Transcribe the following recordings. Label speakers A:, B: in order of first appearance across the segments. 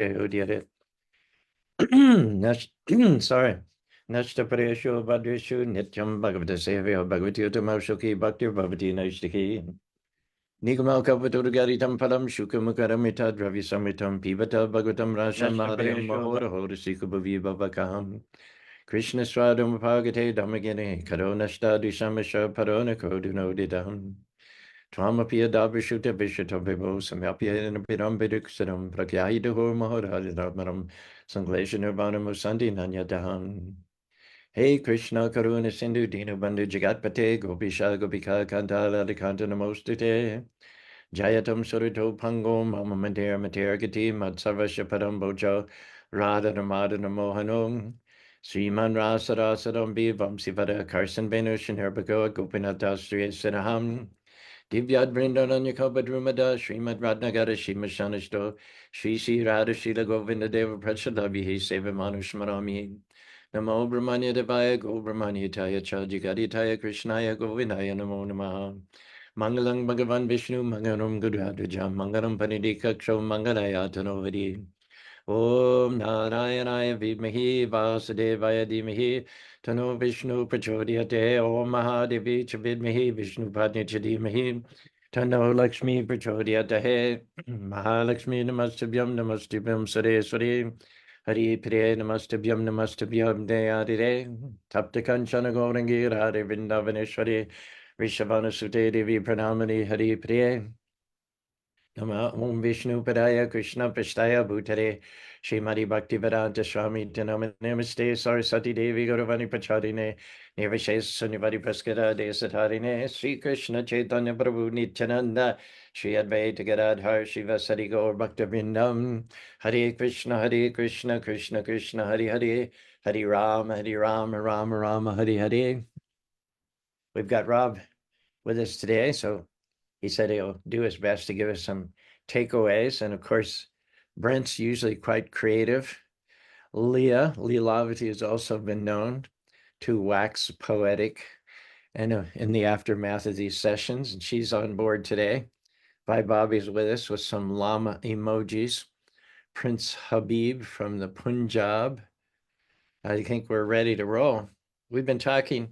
A: Udiyare. Sorry. Nashtapareshu Badreshu Nityam Bhagavata Sevyo Bhagavati Utamausuki Bhakti Bhavati Naishtiki. Nikamal Kavaturgaritam Palam Shukamukaramita Dravisamitam Pivata Bhagavatam Rasha Mahadayam Mahora Horasikubhavi Bhavakaham. Krishna Swadam Pagate Dhammagene Karonashta Dishamasha Parona Kodunodidam. Twamapia Dabhishuta Vishata Vivo Samapia and Piram Biduksaram Prakyaidaho Maharadaram Sanglesha Nirvana Musandi Nanyadahan. Hey Krishna Karuna Sindhu Dinu Bandhu Jagatpate Gopisha Gopika Kantala Dikanta Namostute Jayatam Surito Pango Mama Mater Matergati Matsavasha Padam Bojo Radha Namada Namohanum Sriman Rasarasadam Bivam Sivada Karsan Benu Shinherbago Gopinathastri Sinaham Divyad Vrindananya Kabadrumada, Srimad Radnagara Shimashanishto, Shri Sri Radha Shila Govinda Deva Prachadavi, Seva Manushmarami. Namo Brahmanya Devaya Go Brahmanya Taya Chajigadi Taya Krishnaya Govindaya Namo Namaha. Mangalang Bhagavan Vishnu Mangalam Gurudhajam Mangalam Panidikaksho Mangalaya Tanovadi. Om Narayanaya Vidmahi Vasudevaya Dhimahi Tano Vishnu Prachodhyate Om Mahadevi Chavidmahi Vishnu Padnya Chadimahi Tano Lakshmi Prachodhyate Mahalakshmi Namastabhyam Namastabhyam Saraswati Hari Priya Namastabhyam Deyadire Tapta Kanchana Gaurangi Radhe Vrindavaneshwari Rishabhana Sute Devi Pranamani Hari Priya Nama Om Vishnu Padaya Krishna Pashtaya Bhutare Srimati Bhaktivedanta Swami Namaste Saraswati Devi Gauravani Pacharine Nirvishes Sunivadi Praskara Desatarine Sri Krishna Chaitanya Prabhu Nityananda Sri Advaita Gadadhar Shiva Sari Gaur Bhakta Vrindam Hare Krishna Krishna Krishna Hare Hare Hare Rama Rama Hare Hare. We've got Rob with us today, so he said he'll do his best to give us some takeaways. And of course, Brent's usually quite creative. Lilavati has also been known to wax poetic and in the aftermath of these sessions. And she's on board today. Bhai Bobby's with us with some llama emojis. Prince Habib from the Punjab. I think we're ready to roll. We've been talking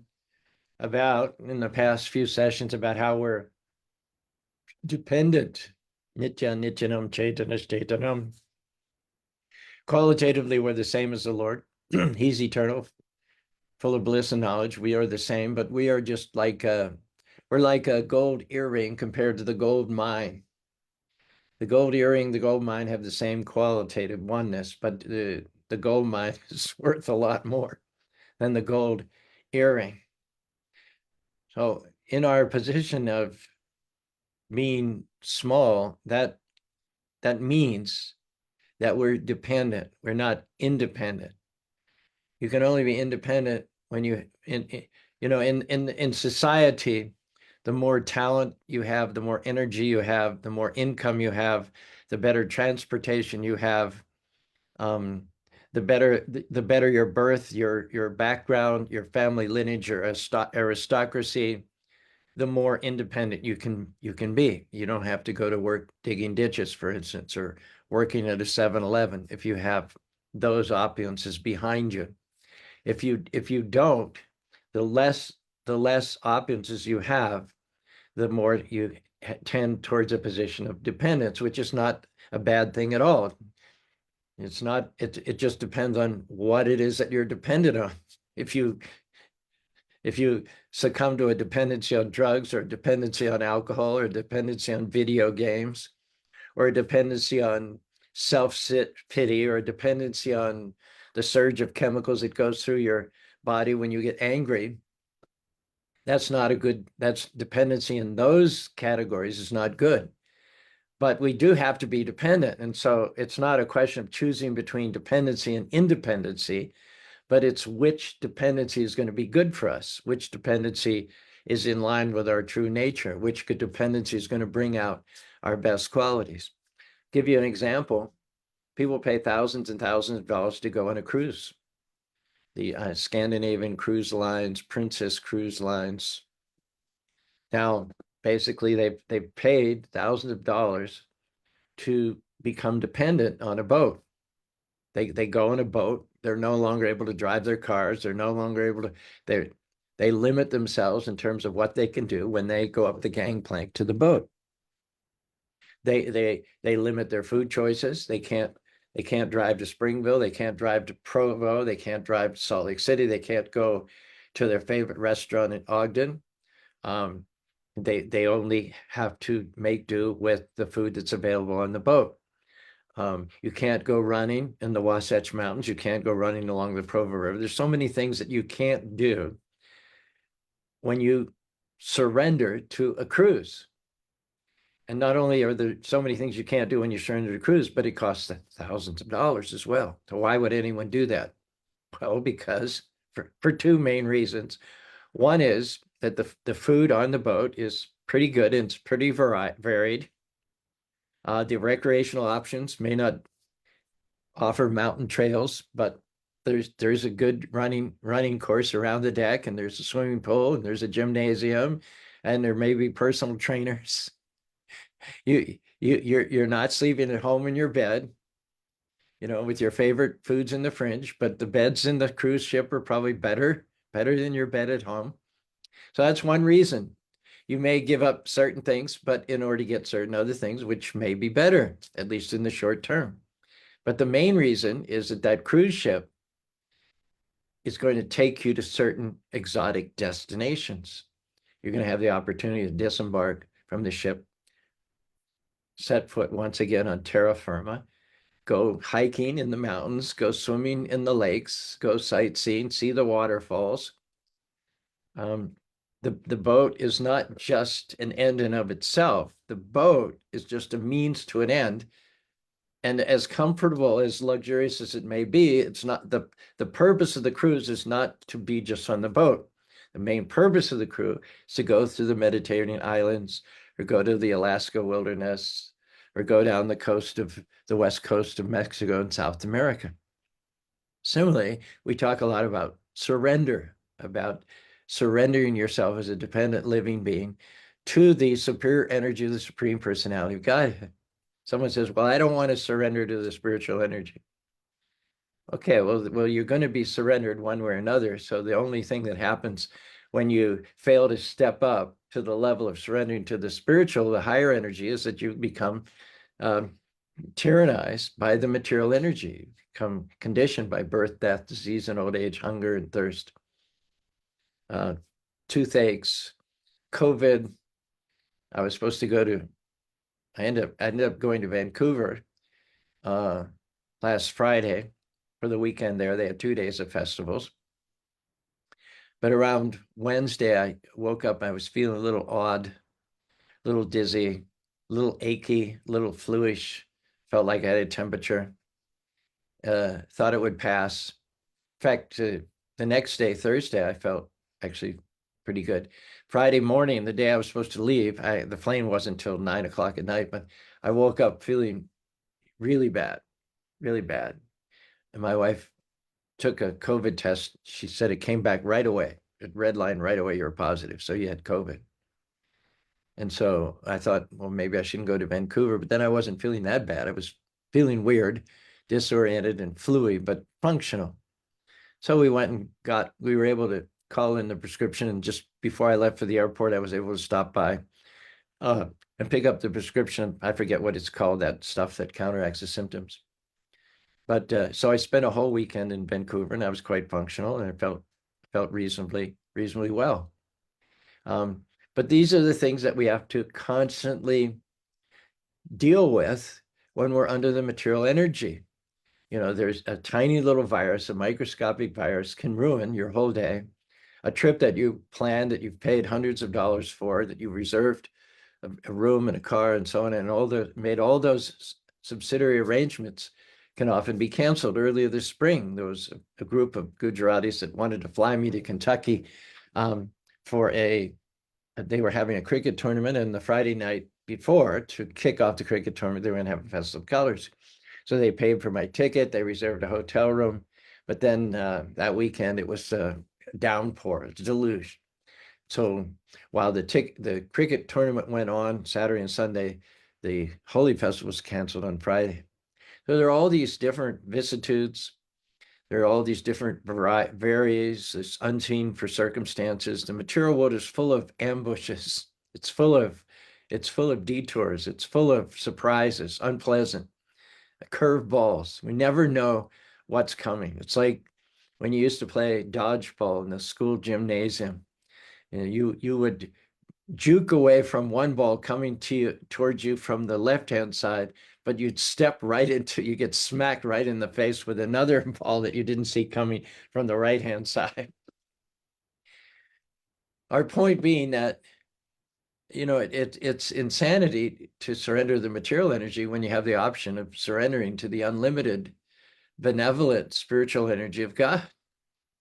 A: about in the past few sessions about how we're dependent. Nitya Nityanam Chaitana Chaitanam. Qualitatively, we're the same as the Lord. He's eternal, full of bliss and knowledge. We are the same, but we are just like we're like a gold earring compared to the gold mine. The gold earring, the gold mine have the same qualitative oneness, but the gold mine is worth a lot more than the gold earring. So in our position of being small, that means that we're dependent. We're not independent. You can only be independent when in society, the more talent you have, the more energy you have, the more income you have, the better transportation you have, the better your birth, your background, your family lineage, your aristocracy, the more independent you can be. You don't have to go to work digging ditches, for instance, or working at a 7-Eleven if you have those opulences behind you. If you don't, the less opulences you have, the more you tend towards a position of dependence, which is not a bad thing at all. It's not. It just depends on what it is that you're dependent on. If you succumb to a dependency on drugs or dependency on alcohol or dependency on video games or a dependency on self-pity or a dependency on the surge of chemicals that goes through your body when you get angry, that's dependency in those categories is not good. But we do have to be dependent. And so it's not a question of choosing between dependency and independency, but it's which dependency is going to be good for us, which dependency is in line with our true nature, which dependency is going to bring out our best qualities. Give you an example. People pay thousands and thousands of dollars to go on a cruise. The Scandinavian cruise lines, Princess Cruise Lines. Now, basically, they've paid thousands of dollars to become dependent on a boat. They go in a boat. They're no longer able to drive their cars. They're no longer able to, they limit themselves in terms of what they can do when they go up the gangplank to the boat. They limit their food choices. They can't drive to Springville. They can't drive to Provo. They can't drive to Salt Lake City. They can't go to their favorite restaurant in Ogden. Um, they only have to make do with the food that's available on the boat. You can't go running in the Wasatch Mountains. You can't go running along the Provo River. There's so many things that you can't do when you surrender to a cruise. And not only are there so many things you can't do when you surrender to a cruise, but it costs thousands of dollars as well. So why would anyone do that? Well, because for two main reasons. One is that the food on the boat is pretty good and it's pretty varied. The recreational options may not offer mountain trails, but there's a good running course around the deck, and there's a swimming pool, and there's a gymnasium, and there may be personal trainers. You're not sleeping at home in your bed, with your favorite foods in the fridge, but the beds in the cruise ship are probably better than your bed at home. So that's one reason. You may give up certain things, but in order to get certain other things, which may be better, at least in the short term. But the main reason is that cruise ship is going to take you to certain exotic destinations. You're going to have the opportunity to disembark from the ship, set foot once again on terra firma, go hiking in the mountains, go swimming in the lakes, go sightseeing, see the waterfalls. The boat is not just an end in of itself. The boat is just a means to an end. And as comfortable, as luxurious as it may be, it's not the purpose of the cruise is not to be just on the boat. The main purpose of the cruise is to go through the Mediterranean islands, or go to the Alaska wilderness, or go down the west coast of Mexico and South America. Similarly, we talk a lot about surrender, about surrendering yourself as a dependent living being to the superior energy of the Supreme Personality of God. Someone says, well, I don't want to surrender to the spiritual energy. Okay, well, you're going to be surrendered one way or another. So the only thing that happens when you fail to step up to the level of surrendering to the spiritual, the higher energy, is that you become tyrannized by the material energy, become conditioned by birth, death, disease, and old age, hunger, and thirst, toothaches, COVID. I was supposed to go to, I ended up going to Vancouver last Friday for the weekend there. They had 2 days of festivals. But around Wednesday, I woke up, I was feeling a little odd, a little dizzy, a little achy, a little fluish, felt like I had a temperature. Thought it would pass. In fact, the next day, Thursday, I felt actually pretty good. Friday morning, the day I was supposed to leave, the plane wasn't until 9 o'clock at night, but I woke up feeling really bad, really bad. And my wife took a COVID test. She said it came back right away. It redlined right away, you were positive. So you had COVID. And so I thought, well, maybe I shouldn't go to Vancouver, but then I wasn't feeling that bad. I was feeling weird, disoriented and fluey, but functional. So we went and we were able to call in the prescription. And just before I left for the airport, I was able to stop by and pick up the prescription. I forget what it's called, that stuff that counteracts the symptoms. But so I spent a whole weekend in Vancouver, and I was quite functional, and I felt reasonably well. But these are the things that we have to constantly deal with when we're under the material energy. There's a tiny little virus, a microscopic virus, can ruin your whole day. A trip that you planned, that you've paid hundreds of dollars for, that you reserved a room and a car and so on, and made all those subsidiary arrangements, can often be canceled. Earlier this spring, there was a group of Gujaratis that wanted to fly me to Kentucky they were having a cricket tournament, and the Friday night before, to kick off the cricket tournament, they were going to have a Festival of Colors. So they paid for my ticket, they reserved a hotel room, but then that weekend it was a downpour, it's a deluge. So while the cricket tournament went on Saturday and Sunday, the Holy Festival was canceled on Friday. So there are all these different vicissitudes. There are all these different varies, this unseen for circumstances. The material world is full of ambushes. It's full of detours. It's full of surprises, unpleasant, curveballs. We never know what's coming. It's like when you used to play dodgeball in the school gymnasium. You would juke away from one ball coming towards you from the left-hand side, but you get smacked right in the face with another ball that you didn't see coming from the right-hand side. Our point being that, it's insanity to surrender the material energy when you have the option of surrendering to the unlimited, benevolent spiritual energy of God.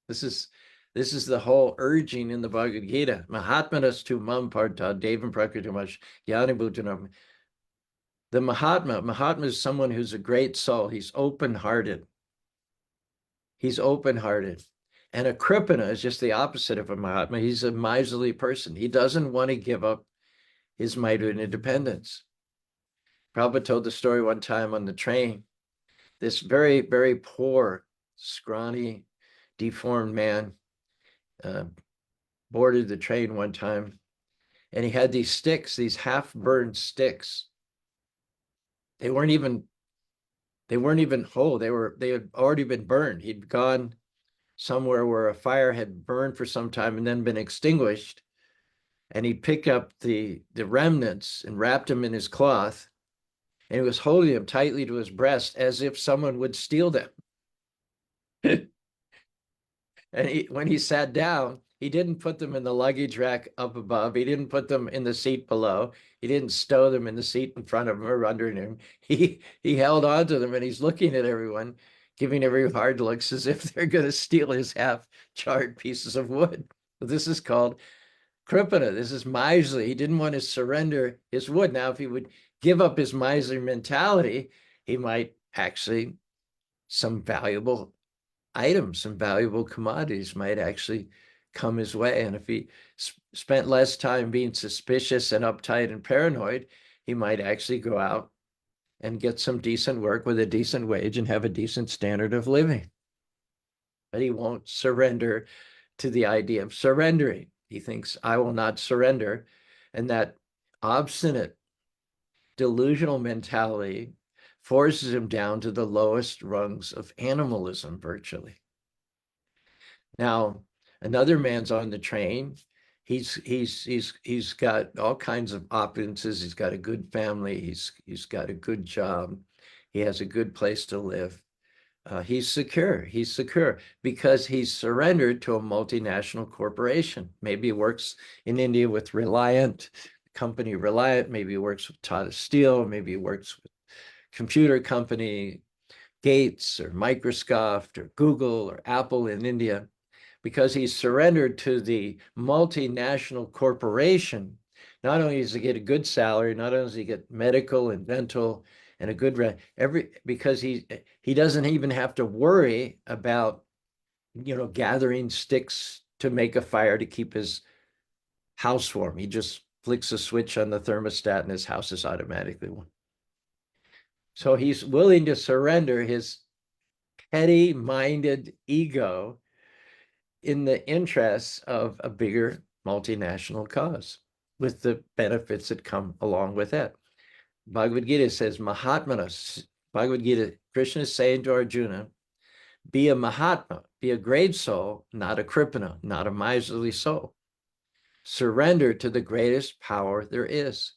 A: This is the whole urging in the Bhagavad Gita. Mahatmanas tu mam partha devam prakritimash jnani bhutanam. The Mahatma is someone who's a great soul. He's open-hearted. He's open-hearted. And a Kripana is just the opposite of a Mahatma. He's a miserly person. He doesn't want to give up his might and independence. Prabhupada told the story one time on the train. This very, very poor, scrawny, deformed man boarded the train one time, and he had these sticks, these half-burned sticks. They weren't even whole. They had already been burned. He'd gone somewhere where a fire had burned for some time and then been extinguished, and he picked up the remnants and wrapped them in his cloth, and he was holding them tightly to his breast as if someone would steal them. And when he sat down, he didn't put them in the luggage rack up above. He didn't put them in the seat below. He didn't stow them in the seat in front of him or under him. He held on to them, and he's looking at everyone, giving every hard looks as if they're going to steal his half-charred pieces of wood. This is called Kripana. This is miserly. He didn't want to surrender his wood. Now, if he would give up his miserly mentality, he might actually, some valuable items, some valuable commodities might actually come his way. And if he spent less time being suspicious and uptight and paranoid, he might actually go out and get some decent work with a decent wage and have a decent standard of living. But he won't surrender to the idea of surrendering. He thinks, I will not surrender. And that obstinate, delusional mentality forces him down to the lowest rungs of animalism, virtually. Now, another man's on the train. He's got all kinds of opulences. He's got a good family. He's got a good job. He has a good place to live. He's secure. He's secure because he's surrendered to a multinational corporation. Maybe he works in India with Reliant, company Reliant. Maybe he works with Tata Steel. Maybe he works with computer company Gates or Microsoft or Google or Apple in India. Because he's surrendered to the multinational corporation, not only does he get a good salary, not only does he get medical and dental and a good because he doesn't even have to worry about gathering sticks to make a fire to keep his house warm. He just flicks a switch on the thermostat and his house is automatically warm. So he's willing to surrender his petty-minded ego in the interests of a bigger multinational cause with the benefits that come along with it. Bhagavad Gita says, Mahatmanas, Bhagavad Gita, Krishna is saying to Arjuna, be a Mahatma, be a great soul, not a Kripana, not a miserly soul. Surrender to the greatest power there is.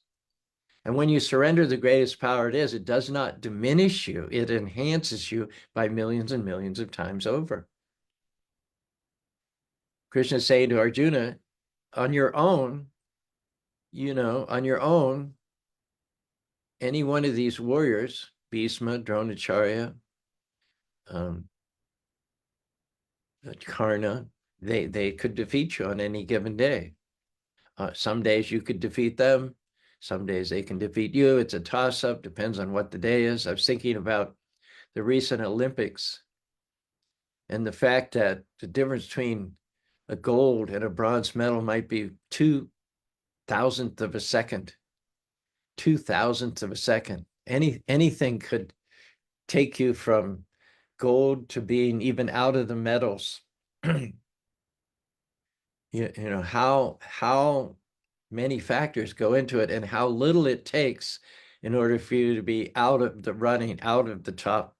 A: And when you surrender the greatest power it is, it does not diminish you, it enhances you by millions and millions of times over. Krishna is saying to Arjuna, on your own, any one of these warriors, Bhisma, Dronacharya, Karna, they could defeat you on any given day. Some days you could defeat them. Some days they can defeat you. It's a toss-up, depends on what the day is. I was thinking about the recent Olympics and the fact that the difference between a gold and a bronze medal might be 2,000th of a second. 2,000th of a second. Anything could take you from gold to being even out of the metals. How many factors go into it and how little it takes in order for you to be out of the running, out of the top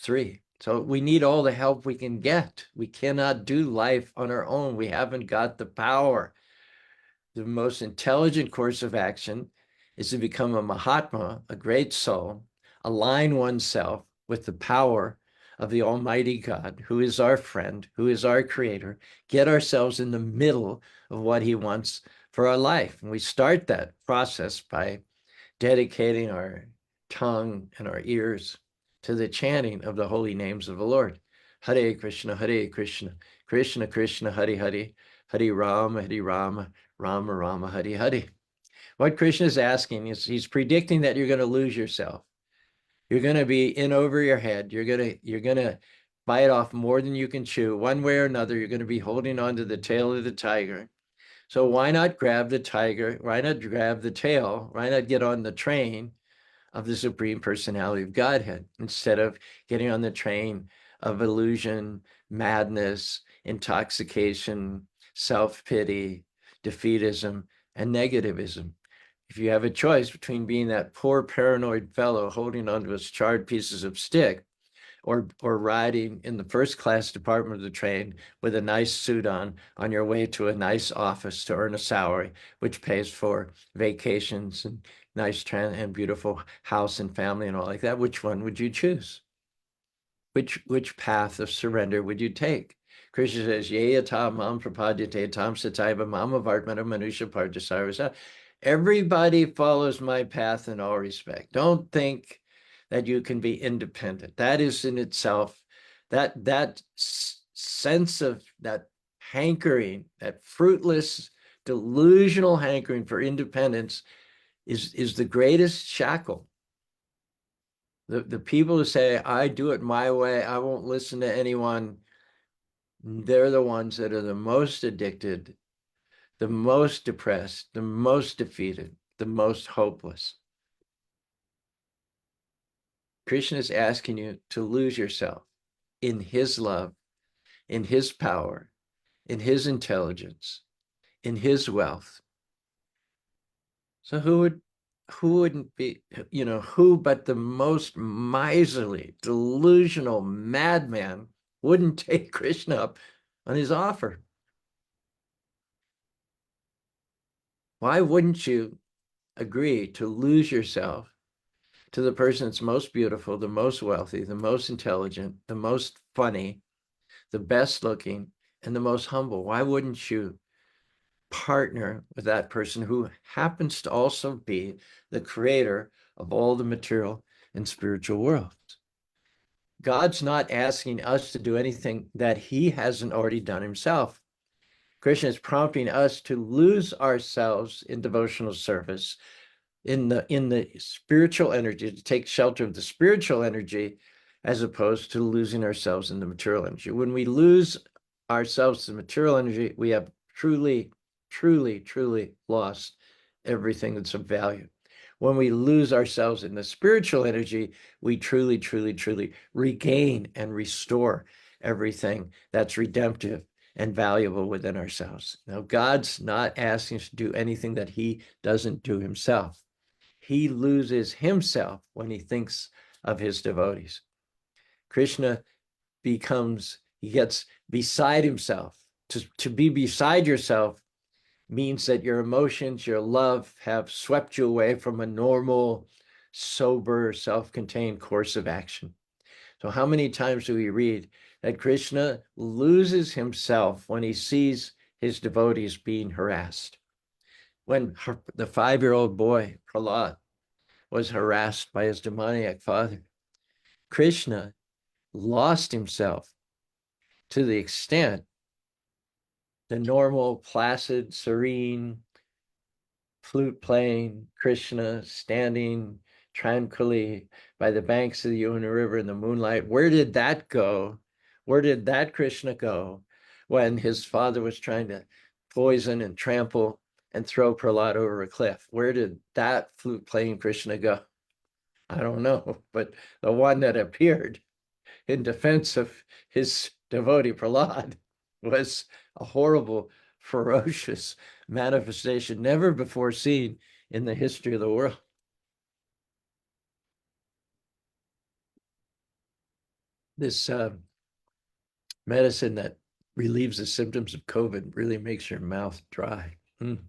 A: three. So we need all the help we can get. We cannot do life on our own. We haven't got the power. The most intelligent course of action is to become a Mahatma, a great soul, align oneself with the power of the Almighty God, who is our friend, who is our creator, get ourselves in the middle of what he wants for our life. And we start that process by dedicating our tongue and our ears to the chanting of the holy names of the Lord. Hare Krishna, Krishna Krishna, Hare Hare, Hare Rama, Rama Rama, Hare Hare. What Krishna is asking is he's predicting that you're going to lose yourself. You're going to be in over your head. You're going to bite off more than you can chew. One way or another, you're going to be holding on to the tail of the tiger. So why not grab the tiger? Why not grab the tail? Why not get on the train of the Supreme Personality of Godhead instead of getting on the train of illusion, madness, intoxication, self-pity, defeatism, and negativism? If you have a choice between being that poor paranoid fellow holding onto his charred pieces of stick or riding in the first class department of the train with a nice suit on your way to a nice office to earn a salary, which pays for vacations and nice and beautiful house and family and all like that, which one would you choose? Which path of surrender would you take? Krishna says, Yeyata mam prapadyate tam sataiva mama vartmana manusha parjasarvasa. Everybody follows my path in all respect. Don't think that you can be independent. That is in itself, that sense of that hankering, that fruitless, delusional hankering for independence is the greatest shackle. The people who say, I do it my way, I won't listen to anyone, they're the ones that are the most addicted, the most depressed, the most defeated, the most hopeless. Krishna is asking you to lose yourself in his love, in his power, in his intelligence, in his wealth. So who wouldn't be, who but the most miserly, delusional madman wouldn't take Krishna up on his offer? Why wouldn't you agree to lose yourself to the person that's most beautiful, the most wealthy, the most intelligent, the most funny, the best looking, and the most humble? Why wouldn't you partner with that person who happens to also be the creator of all the material and spiritual worlds? God's not asking us to do anything that he hasn't already done himself. Krishna is prompting us to lose ourselves in devotional service, in the spiritual energy, to take shelter of the spiritual energy, as opposed to losing ourselves in the material energy. When we lose ourselves in material energy, we have truly, truly, truly lost everything that's of value. When we lose ourselves in the spiritual energy, we truly, truly, truly regain and restore everything that's redemptive and valuable within ourselves. Now, God's not asking us to do anything that he doesn't do himself. He loses himself when he thinks of his devotees. Krishna he gets beside himself. To be beside yourself means that your emotions, your love have swept you away from a normal, sober, self-contained course of action. So how many times do we read that Krishna loses himself when he sees his devotees being harassed? When the 5-year-old boy, Prahlad, was harassed by his demoniac father, Krishna lost himself to the extent the normal, placid, serene, flute playing Krishna standing tranquilly by the banks of the Yamuna River in the moonlight. Where did that go? Where did that Krishna go when his father was trying to poison and trample and throw Prahlad over a cliff? Where did that flute playing Krishna go? I don't know, but the one that appeared in defense of his devotee Prahlad was a horrible, ferocious manifestation never before seen in the history of the world. This medicine that relieves the symptoms of COVID really makes your mouth dry. Mm.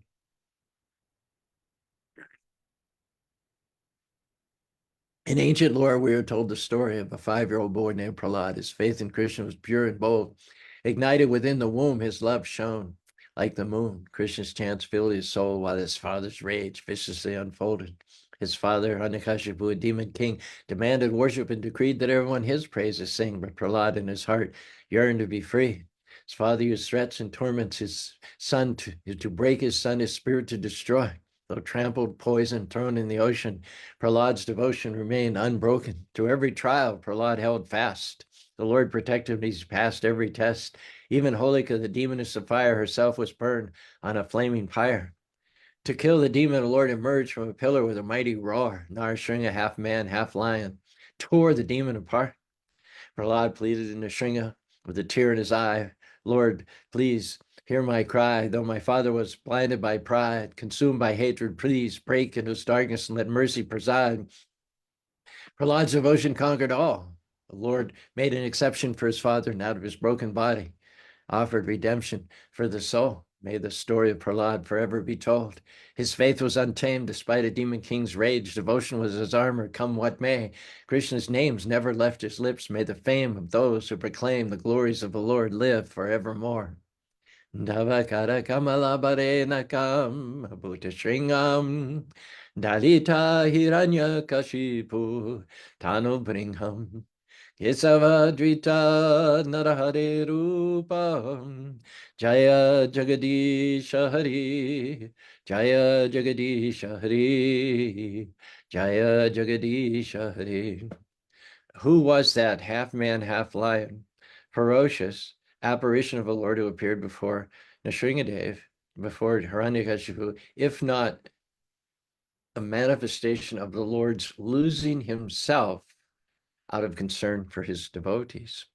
A: In ancient lore, we are told the story of a 5-year-old boy named Prahlad. His faith in Krishna was pure and bold. Ignited within the womb, his love shone like the moon. Krishna's chants filled his soul while his father's rage viciously unfolded. His father, Hiranyakashipu, a demon king, demanded worship and decreed that everyone his praises sing, but Prahlad in his heart yearned to be free. His father used threats and torments his son to break his son, his spirit to destroy. Though trampled, poisoned, thrown in the ocean, Prahlad's devotion remained unbroken. Through every trial, Prahlad held fast. The Lord protected him. He's passed every test. Even Holika, the demoness of fire herself, was burned on a flaming pyre. To kill the demon, the Lord emerged from a pillar with a mighty roar. Narasringa, half man, half lion, tore the demon apart. Prahlad pleaded in Nrsinga with a tear in his eye, Lord, please hear my cry. Though my father was blinded by pride, consumed by hatred, please break into his darkness and let mercy preside. Prahlad's devotion conquered all. The Lord made an exception for his father, and out of his broken body offered redemption for the soul. May the story of Prahlad forever be told. His faith was untamed despite a demon king's rage. Devotion was his armor, come what may. Krishna's names never left his lips. May the fame of those who proclaim the glories of the Lord live forevermore. Davakara Kamalabarenakam Bhutashringam Dalita Hiranyakashipu Tanu Bringham Kesavadvita Narahare Rupam Jaya Jagadisha Hari Jaya Jagadisha Hari Jaya Jagadisha Hari. Who was that half man, half lion, ferocious apparition of a Lord who appeared before Nrsingadev, before Hiranyakashipu, if not a manifestation of the Lord's losing himself out of concern for his devotees?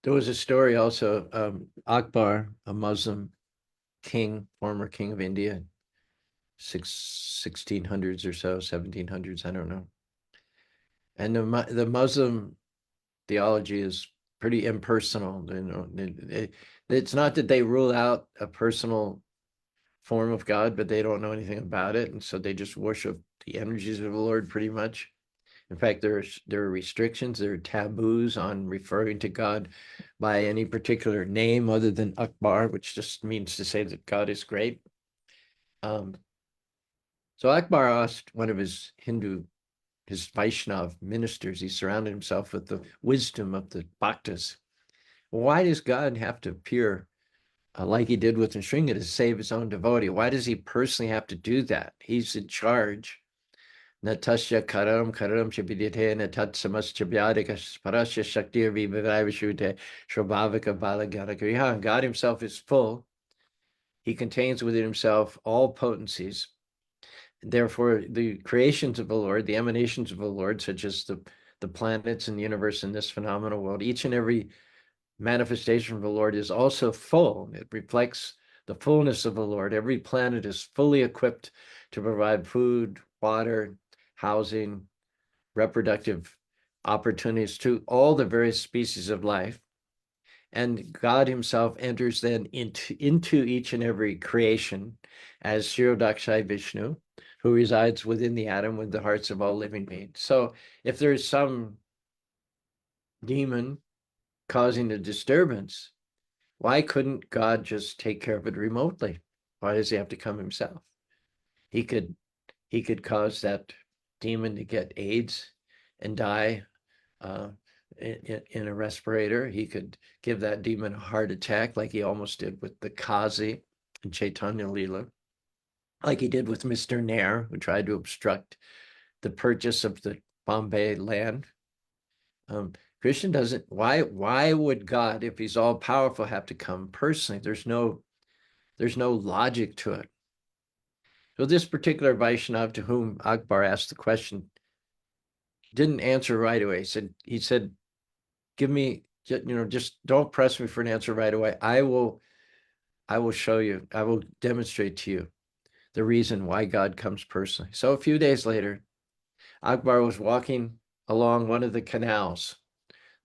A: There was a story also of Akbar, a Muslim king, former king of India, 1600s or so, 1700s, I don't know. And the Muslim theology is pretty impersonal. You know, it's not that they rule out a personal form of God, but they don't know anything about it, and so they just worship the energies of the Lord pretty much. In fact, there are restrictions, there are taboos on referring to God by any particular name other than Akbar, which just means to say that God is great. So Akbar asked one of his Vaishnav ministers, he surrounded himself with the wisdom of the bhaktas. Why does God have to appear like he did with Nrsinga to save his own devotee? Why does he personally have to do that? He's in charge. Natasya karam karam chabidite natat samaschabyadikas parasya shaktir vivavishute shrabhavika balaganakariha. God himself is full. He contains within himself all potencies. Therefore, the creations of the Lord, the emanations of the Lord, such as the planets and the universe in this phenomenal world, each and every manifestation of the Lord is also full. It reflects the fullness of the Lord. Every planet is fully equipped to provide food, water, housing, reproductive opportunities to all the various species of life. And God himself enters then into each and every creation as Shirodakshai Vishnu, who resides within the atom with the hearts of all living beings. So if there's some demon causing a disturbance, why couldn't God just take care of it remotely? Why does he have to come himself? He could cause that demon to get AIDS and die in a respirator. He could give that demon a heart attack like he almost did with the Kazi in Chaitanya Lila, like he did with Mr. Nair, who tried to obstruct the purchase of the Bombay land. Krishna doesn't, why would God, if he's all powerful, have to come personally? There's no logic to it. So this particular Vaishnav to whom Akbar asked the question didn't answer right away. He said, give me, just don't press me for an answer right away. I will show you, I will demonstrate to you the reason why God comes personally. So a few days later, Akbar was walking along one of the canals.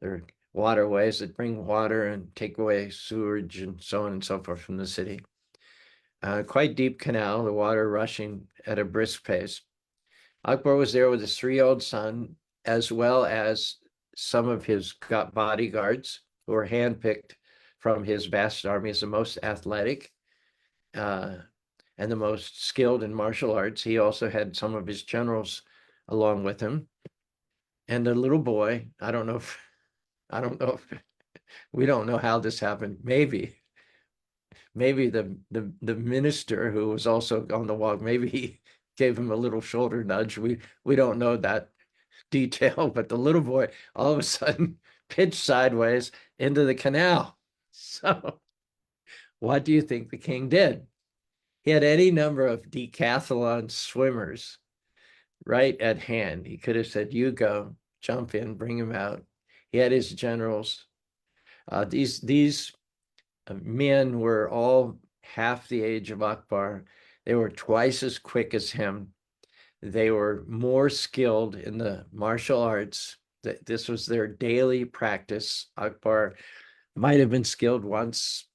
A: There are waterways that bring water and take away sewage and so on and so forth from the city. Quite deep canal, the water rushing at a brisk pace. Akbar was there with his 3-year-old son, as well as some of his bodyguards who were handpicked from his vast army as the most athletic and the most skilled in martial arts. He also had some of his generals along with him. And the little boy, I don't know if we don't know how this happened. Maybe the minister who was also on the walk, maybe he gave him a little shoulder nudge. We don't know that detail, but the little boy all of a sudden pitched sideways into the canal. So what do you think the king did? He had any number of decathlon swimmers right at hand. He could have said, you go, jump in, bring him out. He had his generals. These men were all half the age of Akbar. They were twice as quick as him. They were more skilled in the martial arts. This was their daily practice. Akbar might have been skilled once,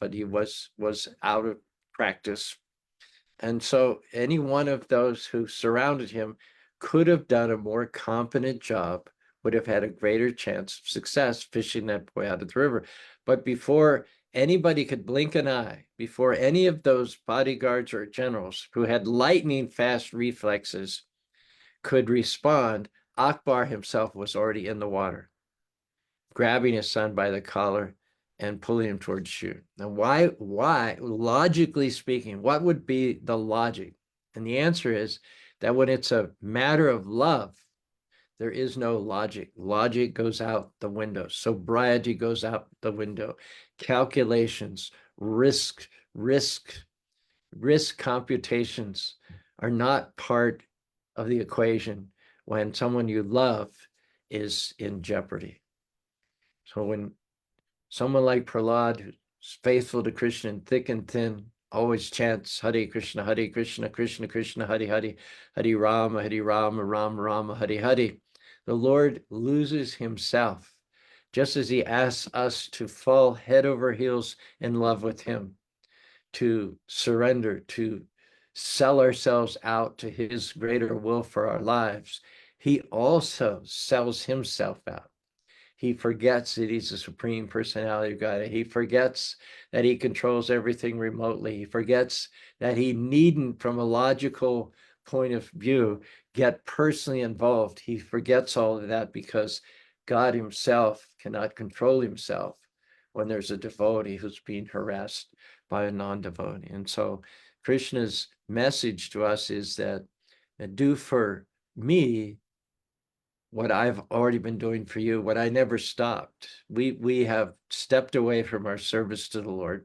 A: but he was out of practice. And so any one of those who surrounded him could have done a more competent job, would have had a greater chance of success fishing that boy out of the river. But before anybody could blink an eye, before any of those bodyguards or generals who had lightning fast reflexes could respond, Akbar himself was already in the water, grabbing his son by the collar and pulling him towards shore. Now, why, logically speaking, what would be the logic? And the answer is that when it's a matter of love, there is no logic. Logic goes out the window. Sobriety goes out the window. Calculations, risk computations are not part of the equation when someone you love is in jeopardy. So when someone like Prahlad, who's faithful to Krishna in thick and thin, always chants Hare Krishna, Krishna Krishna, Hare Hare, Hare Rama, Rama Rama, Hare Hare. The Lord loses himself, just as he asks us to fall head over heels in love with him, to surrender, to sell ourselves out to his greater will for our lives. He also sells himself out. He forgets that he's the supreme personality of God. He forgets that he controls everything remotely. He forgets that he needn't, from a logical point of view, get personally involved. He forgets all of that because God himself cannot control himself when there's a devotee who's being harassed by a non-devotee. And so Krishna's message to us is that do for me what I've already been doing for you, what I never stopped. We have stepped away from our service to the Lord.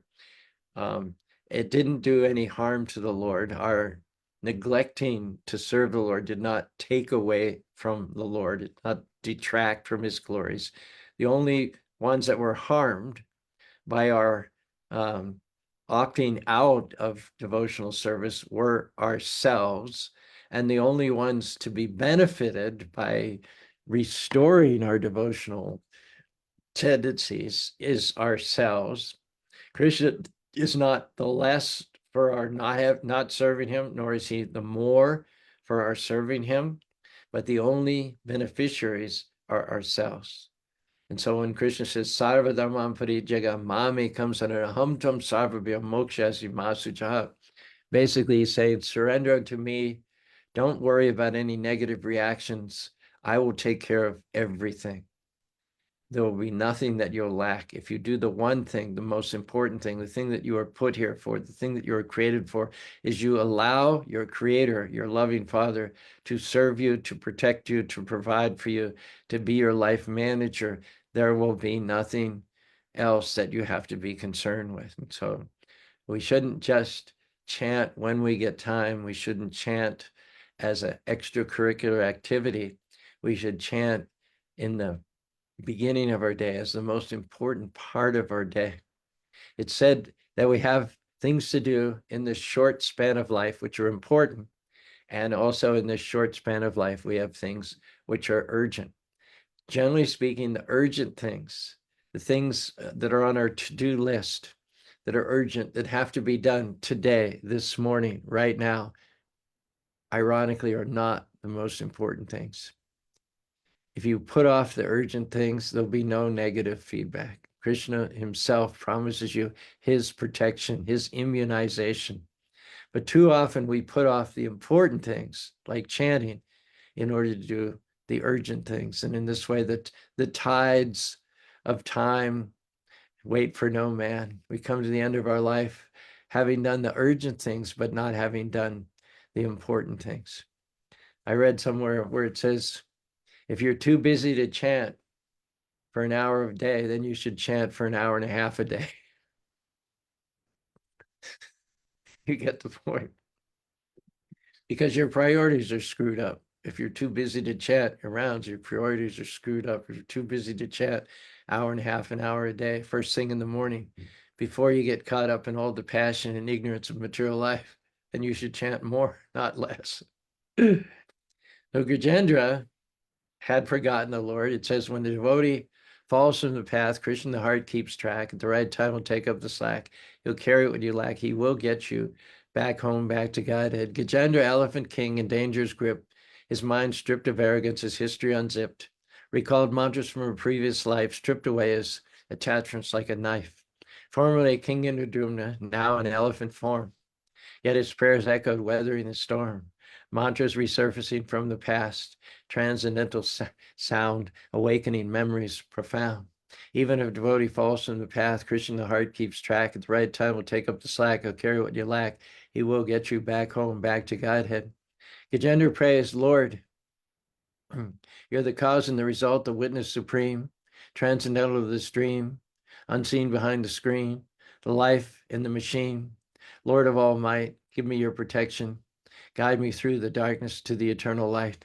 A: It didn't do any harm to the Lord. Our neglecting to serve the Lord did not take away from the Lord, it did not detract from his glories. The only ones that were harmed by our opting out of devotional service were ourselves, and the only ones to be benefited by restoring our devotional tendencies is ourselves. Krishna is not the less for our not serving him, nor is he the more for our serving him, but the only beneficiaries are ourselves. And so when Krishna says, Sarva Dharmam Parijjaga Mame comes under Aham Tvam Sarvabhya Mokshasi Masujaha, basically he's saying, surrender unto me. Don't worry about any negative reactions. I will take care of everything. There will be nothing that you'll lack. If you do the one thing, the most important thing, the thing that you are put here for, the thing that you are created for, is you allow your creator, your loving father, to serve you, to protect you, to provide for you, to be your life manager. There will be nothing else that you have to be concerned with. And so we shouldn't just chant when we get time. We shouldn't chant as an extracurricular activity. We should chant in the beginning of our day as the most important part of our day. It's said that we have things to do in this short span of life, which are important. And also in this short span of life, we have things which are urgent. Generally speaking, the urgent things, the things that are on our to-do list, that are urgent, that have to be done today, this morning, right now, ironically, are not the most important things. If you put off the urgent things, there'll be no negative feedback. Krishna himself promises you his protection, his immunization. But too often we put off the important things, like chanting, in order to do the urgent things. And in this way, the tides of time wait for no man. We come to the end of our life having done the urgent things, but not having done the important things. I read somewhere where it says, if you're too busy to chant for an hour a day, then you should chant for an hour and a half a day. You get the point. Because your priorities are screwed up. If you're too busy to chat around, your priorities are screwed up. If you're too busy to chat hour and a half, an hour a day, first thing in the morning, before you get caught up in all the passion and ignorance of material life, then you should chant more, not less. So Gajendra had forgotten the Lord. It says, when the devotee falls from the path, Krishna the heart keeps track. At the right time, will take up the slack. He'll carry what you lack. He will get you back home, back to Godhead. Gajendra, elephant king in danger's grip, his mind stripped of arrogance, his history unzipped, recalled mantras from a previous life, stripped away his attachments like a knife. Formerly a king in Udrumna, now an elephant form. Yet his prayers echoed, weathering the storm. Mantras resurfacing from the past, transcendental sound, awakening memories profound. Even if a devotee falls from the path, Krishna the heart keeps track. At the right time, will take up the slack. He'll carry what you lack. He will get you back home, back to Godhead. Gajendra prays, Lord, you're the cause and the result, the witness supreme, transcendental of this dream, unseen behind the screen, the life in the machine. Lord of all might, give me your protection. Guide me through the darkness to the eternal light.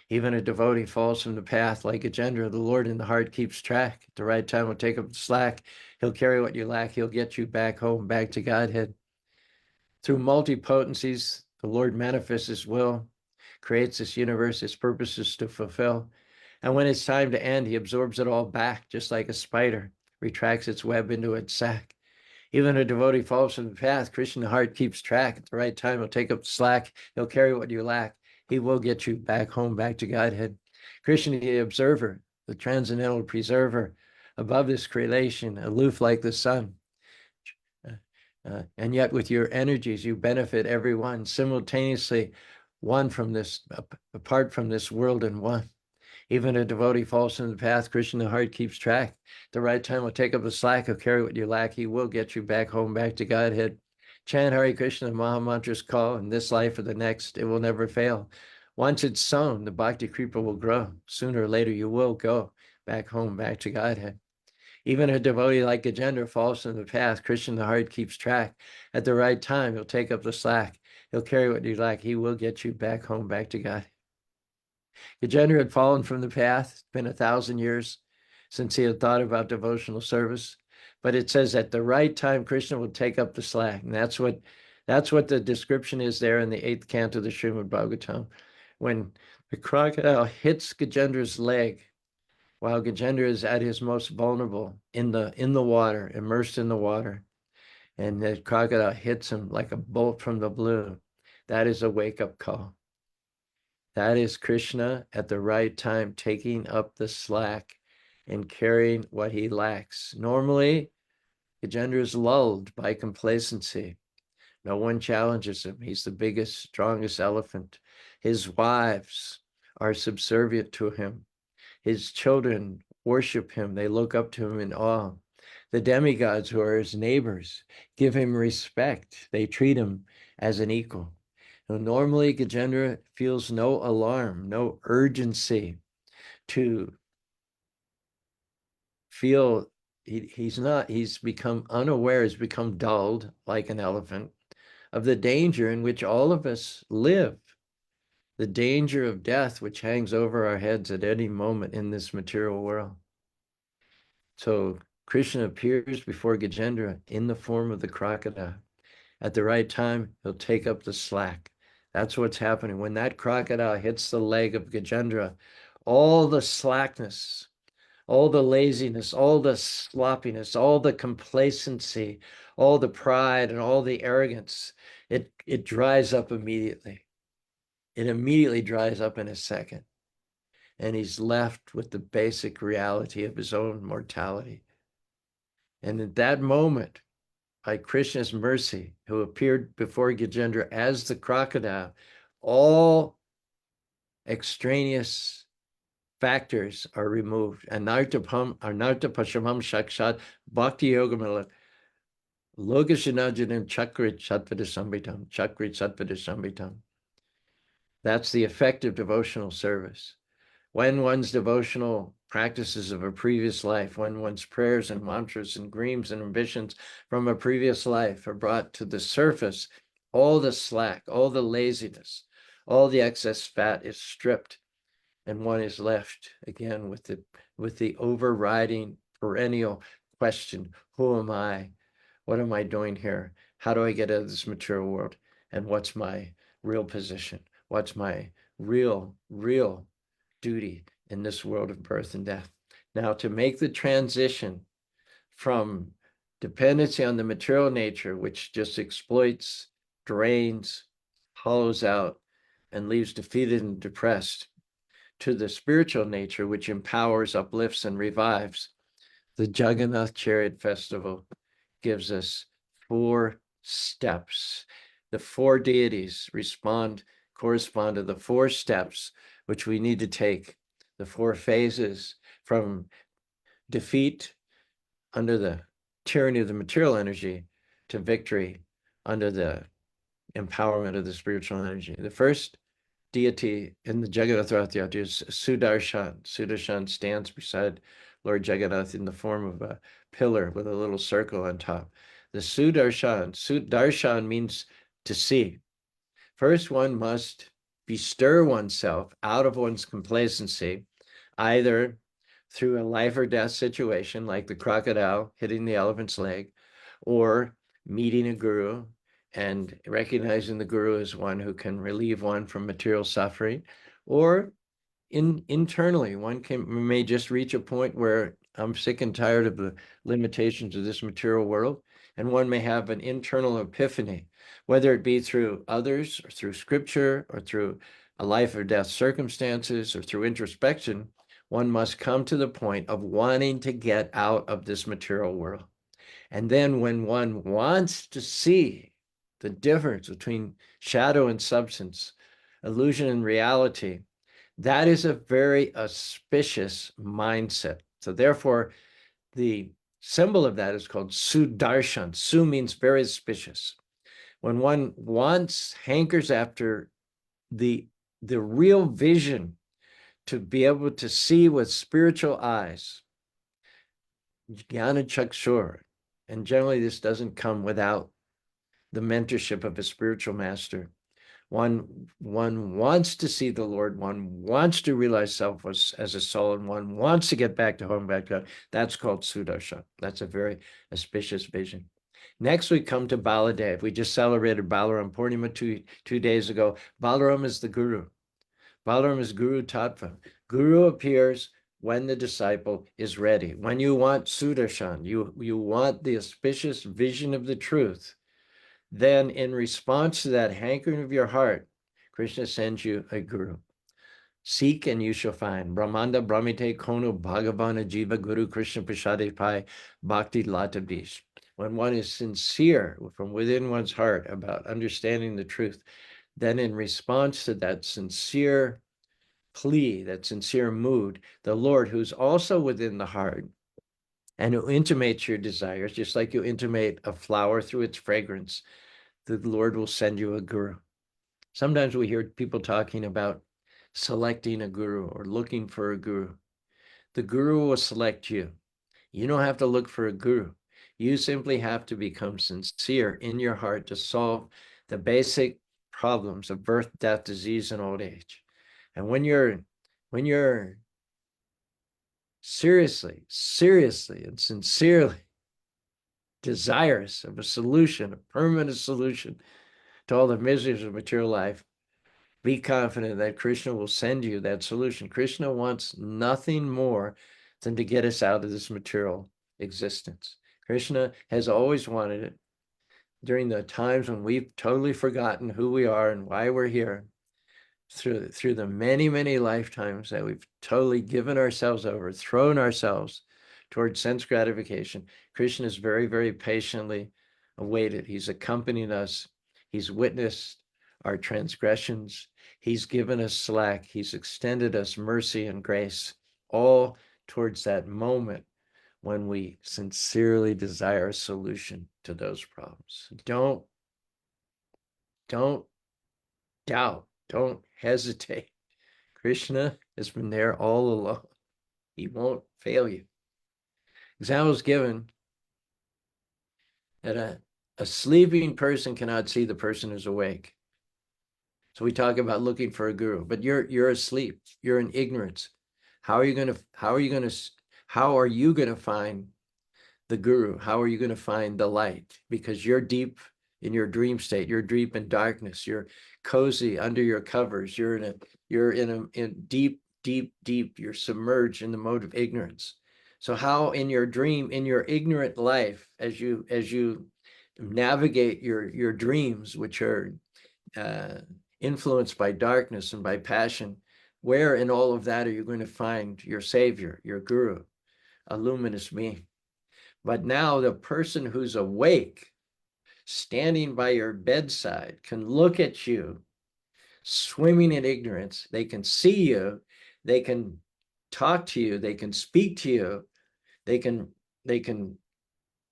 A: Even a devotee falls from the path like Gajendra, the Lord in the heart keeps track. At the right time will take up the slack. He'll carry what you lack. He'll get you back home, back to Godhead. Through multi-potencies, the Lord manifests his will, creates this universe, his purposes to fulfill. And when it's time to end, he absorbs it all back, just like a spider retracts its web into its sack. Even a devotee falls from the path, Krishna heart keeps track. At the right time, he'll take up the slack. He'll carry what you lack. He will get you back home, back to Godhead. Krishna, the observer, the transcendental preserver, above this creation, aloof like the sun. And yet with your energies, you benefit everyone simultaneously, one from this, apart from this world and one. Even a devotee falls from the path, Krishna the heart keeps track. The right time will take up the slack, he'll carry what you lack. He will get you back home, back to Godhead. Chant Hare Krishna, the Maha Mantra's call, in this life or the next, it will never fail. Once it's sown, the Bhakti Kripa will grow. Sooner or later, you will go back home, back to Godhead. Even a devotee like Gajendra falls from the path, Krishna the heart keeps track. At the right time, he'll take up the slack. He'll carry what you lack. He will get you back home, back to God. Gajendra had fallen from the path. It's been 1,000 years since he had thought about devotional service. But it says at the right time, Krishna will take up the slack. And that's what the description is there in the 8th canto of the Srimad Bhagavatam. When the crocodile hits Gajendra's leg, while Gajendra is at his most vulnerable in the water, immersed in the water, and the crocodile hits him like a bolt from the blue, that is a wake-up call. That is Krishna at the right time taking up the slack and carrying what he lacks. Normally, Gajendra is lulled by complacency. No one challenges him. He's the biggest, strongest elephant. His wives are subservient to him. His children worship him. They look up to him in awe. The demigods who are his neighbors give him respect. They treat him as an equal. Now, normally, Gajendra feels no alarm, no urgency to feel he's become unaware, he's become dulled like an elephant, of the danger in which all of us live, the danger of death, which hangs over our heads at any moment in this material world. So Krishna appears before Gajendra in the form of the crocodile. At the right time, he'll take up the slack. That's what's happening. When that crocodile hits the leg of Gajendra, all the slackness, all the laziness, all the sloppiness, all the complacency, all the pride, and all the arrogance, it dries up immediately. It immediately dries up in a second. And he's left with the basic reality of his own mortality. And at that moment, by Krishna's mercy, who appeared before Gajendra as the crocodile, all extraneous factors are removed. Anartha pashamam shakshat bhakti yogamala lokashanajanam chakrit satvata samhitam, chakrit satvata samhitam. That's the effect of devotional service. When one's devotional practices of a previous life, when one's prayers and mantras and dreams and ambitions from a previous life are brought to the surface, all the slack, all the laziness, all the excess fat is stripped, and one is left again with the overriding perennial question: who am I? What am I doing here? How do I get out of this material world? And what's my real position? What's my real duty in this world of birth and death? Now, to make the transition from dependency on the material nature, which just exploits, drains, hollows out, and leaves defeated and depressed, to the spiritual nature, which empowers, uplifts, and revives, the Jagannath Chariot Festival gives us 4 steps. The 4 deities correspond to the 4 steps which we need to take, the 4 phases from defeat under the tyranny of the material energy to victory under the empowerment of the spiritual energy. The first deity in the Jagannath Rath Yatra is Sudarshan. Sudarshan stands beside Lord Jagannath in the form of a pillar with a little circle on top. The Sudarshan means to see. First, one must bestir oneself out of one's complacency, either through a life or death situation like the crocodile hitting the elephant's leg, or meeting a guru and recognizing the guru as one who can relieve one from material suffering, or internally, one may just reach a point where I'm sick and tired of the limitations of this material world, and one may have an internal epiphany, whether it be through others or through scripture or through a life or death circumstances or through introspection. One must come to the point of wanting to get out of this material world. And then when one wants to see the difference between shadow and substance, illusion and reality, that is a very auspicious mindset. So therefore, the symbol of that is called Sudarshan. Su means very auspicious. When one hankers after the real vision, to be able to see with spiritual eyes, Jnana Chakshur, and generally this doesn't come without the mentorship of a spiritual master. One wants to see the Lord, one wants to realize self as a soul, and one wants to get back to home, back to God. That's called Sudarshan. That's a very auspicious vision. Next, we come to Baladev. We just celebrated Balaram Purnima two days ago. Balaram is the guru. Balaram is Guru Tattva. Guru appears when the disciple is ready. When you want Sudarshan, you want the auspicious vision of the truth, then in response to that hankering of your heart, Krishna sends you a guru. Seek and you shall find. Brahmanda Brahmite Kono Bhagavana Jiva Guru Krishna Prasade Pai Bhakti Latabish. When one is sincere from within one's heart about understanding the truth, then in response to that sincere plea, that sincere mood, the Lord, who's also within the heart and who intimates your desires, just like you intimate a flower through its fragrance, the Lord will send you a guru. Sometimes we hear people talking about selecting a guru or looking for a guru. The guru will select you. You don't have to look for a guru. You simply have to become sincere in your heart to solve the basic problems of birth, death, disease, and old age. And when you're seriously and sincerely desirous of a solution, a permanent solution to all the miseries of material life, be confident that Krishna will send you that solution. Krishna wants nothing more than to get us out of this material existence. Krishna has always wanted it. During the times when we've totally forgotten who we are and why we're here, through the many lifetimes that we've totally given ourselves over, thrown ourselves towards sense gratification, Krishna has very patiently awaited. He's accompanied us. He's witnessed our transgressions. He's given us slack. He's extended us mercy and grace, all towards that moment when we sincerely desire a solution to those problems. Don't doubt. Don't hesitate. Krishna has been there all along. He won't fail you. Example is given that a sleeping person cannot see the person who's awake. So we talk about looking for a guru, but you're asleep. You're in ignorance. How are you going to find the guru? How are you going to find the light? Because you're deep in your dream state. You're deep in darkness. You're cozy under your covers. You're in deep. You're submerged in the mode of ignorance. So how in your dream, in your ignorant life, as you navigate your dreams, which are influenced by darkness and by passion, where in all of that are you going to find your savior, your guru, a luminous being? But now the person who's awake, standing by your bedside, can look at you, swimming in ignorance. They can see you. They can talk to you. They can speak to you. They can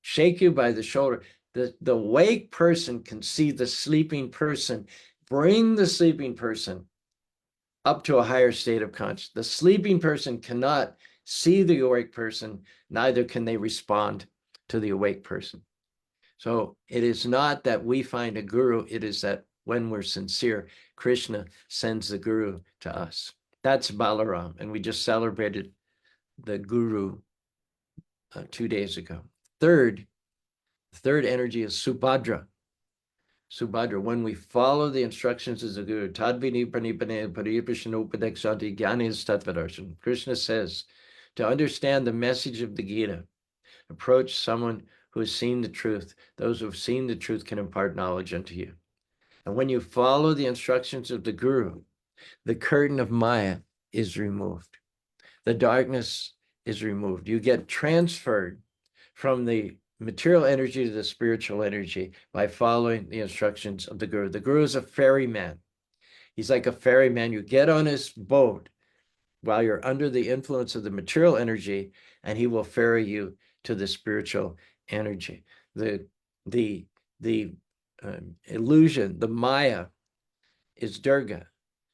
A: shake you by the shoulder. The awake person can see the sleeping person, bring the sleeping person up to a higher state of consciousness. The sleeping person cannot see the awake person, neither can they respond to the awake person. So it is not that we find a guru, it is that when we're sincere, Krishna sends the guru to us. That's Balaram, and we just celebrated the guru 2 days ago. Third energy is Subhadra. Subhadra, when we follow the instructions of the Guru, Tadvini Pranipane Paripashanu Upadekshati Jnanis Tattvadarsan. Krishna says, to understand the message of the Gita, approach someone who has seen the truth. Those who have seen the truth can impart knowledge unto you. And when you follow the instructions of the Guru, the curtain of Maya is removed. The darkness is removed. You get transferred from the material energy to the spiritual energy by following the instructions of the Guru. The Guru is a ferryman. He's like a ferryman. You get on his boat while you're under the influence of the material energy, and he will ferry you to the spiritual energy. The illusion, the Maya, is Durga.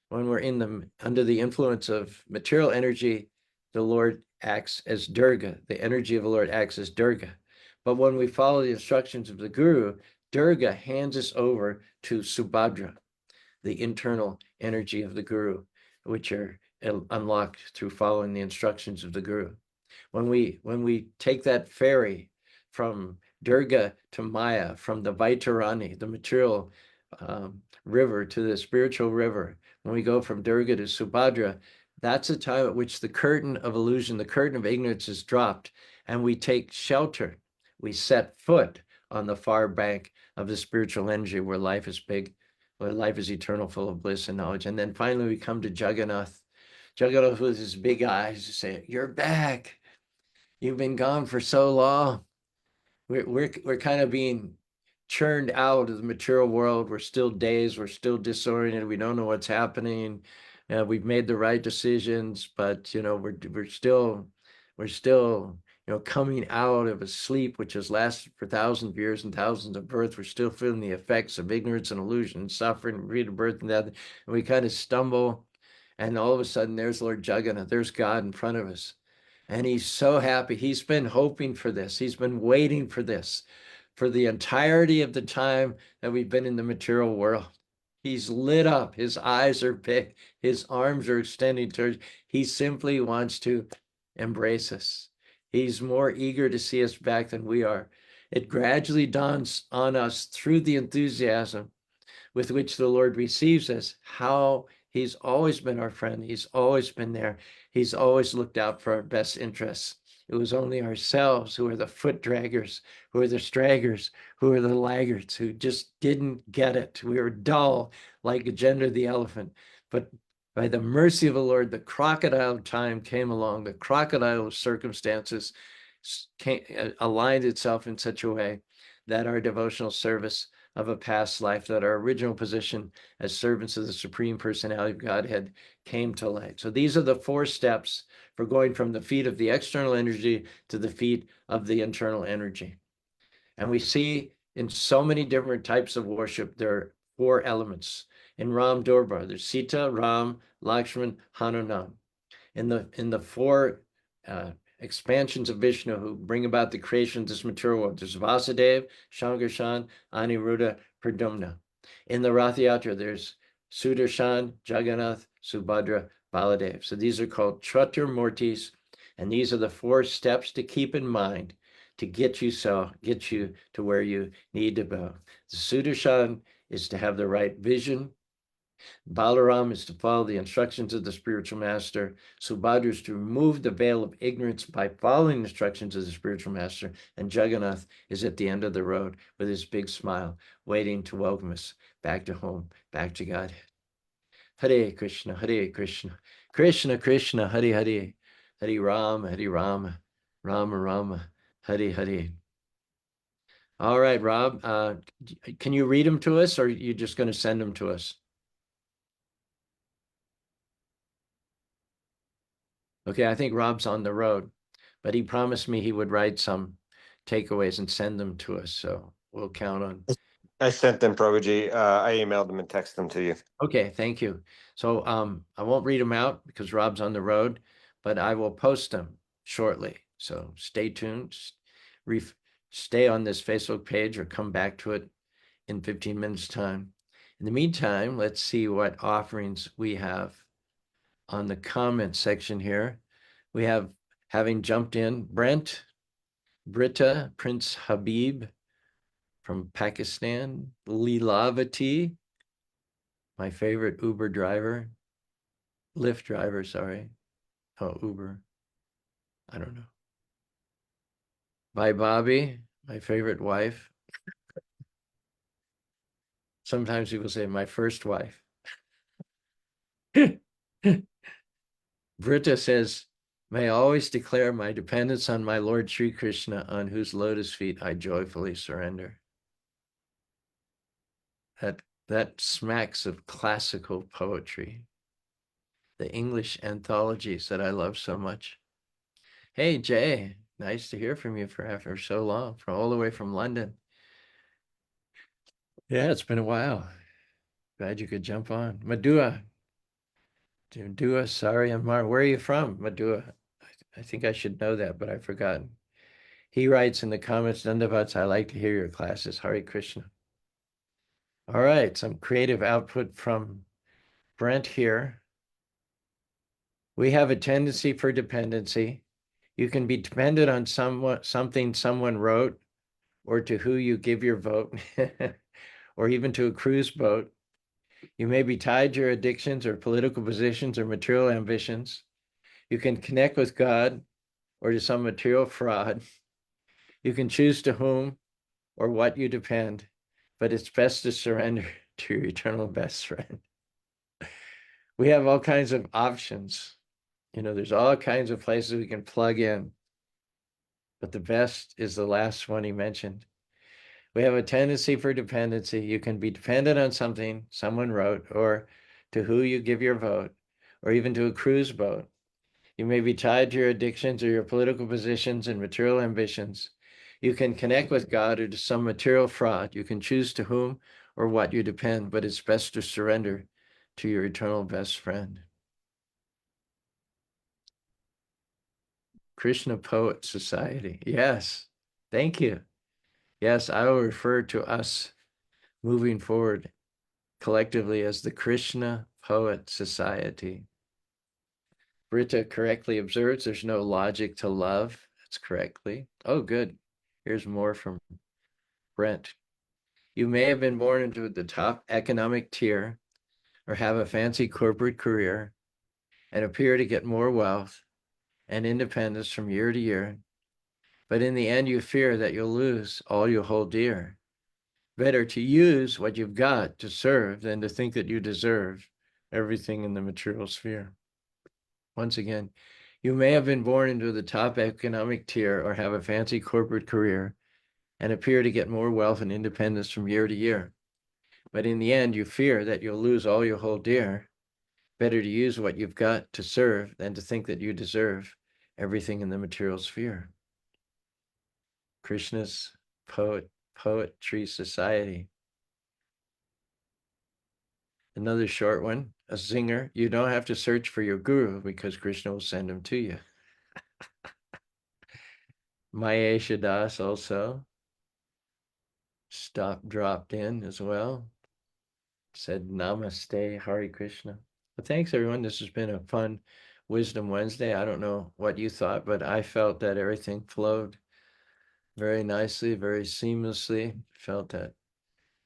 A: When we're under the influence of material energy, the Lord acts as Durga. The energy of the Lord acts as Durga. But when we follow the instructions of the Guru, Durga hands us over to Subhadra, the internal energy of the Guru, which are unlocked through following the instructions of the Guru. When we take that ferry from Durga to Maya, from the Vaitarani, the material river, to the spiritual river, when we go from Durga to Subhadra, that's a time at which the curtain of illusion, the curtain of ignorance is dropped, and we take shelter. We set foot on the far bank of the spiritual energy where life is big, where life is eternal, full of bliss and knowledge. And then finally we come to Jagannath. Jagannath with his big eyes to say, you're back. You've been gone for so long. We're kind of being churned out of the material world. We're still dazed. We're still disoriented. We don't know what's happening. We've made the right decisions, but we're still coming out of a sleep which has lasted for thousands of years and thousands of births. We're still feeling the effects of ignorance and illusion, suffering, rebirth and death. And we kind of stumble, and all of a sudden there's Lord Jagannath, there's God in front of us. And he's so happy. He's been hoping for this. He's been waiting for this for the entirety of the time that we've been in the material world. He's lit up. His eyes are big. His arms are extending towards. He simply wants to embrace us. He's more eager to see us back than we are. It gradually dawns on us through the enthusiasm with which the Lord receives us, how he's always been our friend. He's always been there. He's always looked out for our best interests. It was only ourselves who are the foot draggers, who are the stragglers, who are the laggards, who just didn't get it. We were dull like Gajendra the elephant. But by the mercy of the Lord, the crocodile of time came along, the crocodile of circumstances aligned itself in such a way that our devotional service of a past life, that our original position as servants of the Supreme Personality of Godhead came to light. So these are the 4 steps for going from the feet of the external energy to the feet of the internal energy. And we see in so many different types of worship, there are 4 elements. In Ram Durbar, there's Sita, Ram, Lakshman, Hanuman. In the 4 expansions of Vishnu who bring about the creation of this material world, there's Vasudeva, Shankarshan, Aniruddha, Pradumna. In the Rath Yatra, there's Sudarshan, Jagannath, Subhadra, Baladev. So these are called Chaturmurtis, and these are the 4 steps to keep in mind to get you to where you need to go. The Sudarshan is to have the right vision. Balaram is to follow the instructions of the spiritual master. Subhadra is to remove the veil of ignorance by following the instructions of the spiritual master. And Jagannath is at the end of the road with his big smile, waiting to welcome us back to home, back to God. Hare Krishna, Hare Krishna, Krishna Krishna, Hare Hare, Hare Rama, Rama Rama, Hare Hare. All right, Rob, can you read them to us, or are you just going to send them to us? Okay, I think Rob's on the road, but he promised me he would write some takeaways and send them to us. So we'll count on.
B: I sent them, Prabhuji. I emailed them and texted them to you.
A: Okay, thank you. So I won't read them out because Rob's on the road, but I will post them shortly. So stay tuned. Stay on this Facebook page or come back to it in 15 minutes time. In the meantime, let's see what offerings we have on the comment section here. We have, having jumped in, Brent, Britta, Prince Habib from Pakistan, Lilavati, my favorite Uber driver, Lyft driver, sorry. Oh, Uber. I don't know. By Bobby, my favorite wife. Sometimes people say my first wife. Britta says, may I always declare my dependence on my Lord Sri Krishna, on whose lotus feet I joyfully surrender. That smacks of classical poetry, the English anthologies that I love so much. Hey, Jay, nice to hear from you for so long, from all the way from London. Yeah, it's been a while. Glad you could jump on. Madua, sorry, Amar. Where are you from, Madua? I think I should know that, but I've forgotten. He writes in the comments, Dandavats, I like to hear your classes. Hare Krishna. All right, some creative output from Brent here. We have a tendency for dependency. You can be dependent on something someone wrote, or to who you give your vote, or even to a cruise boat. You may be tied to your addictions or political positions or material ambitions. You can connect with God or to some material fraud. You can choose to whom or what you depend, but it's best to surrender to your eternal best friend. We have all kinds of options. There's all kinds of places we can plug in, but the best is the last one he mentioned. We have a tendency for dependency. You can be dependent on something someone wrote, or to who you give your vote, or even to a cruise boat. You may be tied to your addictions or your political positions and material ambitions. You can connect with God or to some material fraud. You can choose to whom or what you depend, but it's best to surrender to your eternal best friend. Krishna Poet Society. Yes, thank you. Yes, I will refer to us moving forward collectively as the Krishna Poet Society. Britta correctly observes there's no logic to love. That's correctly. Oh, good. Here's more from Brent. You may have been born into the top economic tier or have a fancy corporate career and appear to get more wealth and independence from year to year, but in the end you fear that you'll lose all you hold dear. Better to use what you've got to serve than to think that you deserve everything in the material sphere. Once again, you may have been born into the top economic tier or have a fancy corporate career and appear to get more wealth and independence from year to year. But in the end, you fear that you'll lose all you hold dear. Better to use what you've got to serve than to think that you deserve everything in the material sphere. Krishna's Poetry Society. Another short one, a singer. You don't have to search for your guru because Krishna will send him to you. Mayesha Das also dropped in as well. Said Namaste, Hare Krishna. Well, thanks everyone. This has been a fun Wisdom Wednesday. I don't know what you thought, but I felt that everything flowed very nicely, very seamlessly. Felt that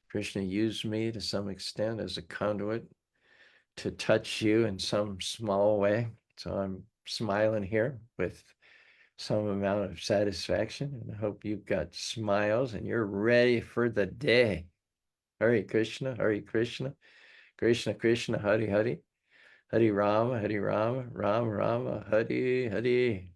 A: Krishna used me to some extent as a conduit to touch you in some small way. So I'm smiling here with some amount of satisfaction, and I hope you've got smiles and you're ready for the day. Hare Krishna, Hare Krishna, Krishna Krishna, Hare Hare, Hare Rama, Rama Rama, Hare Hare.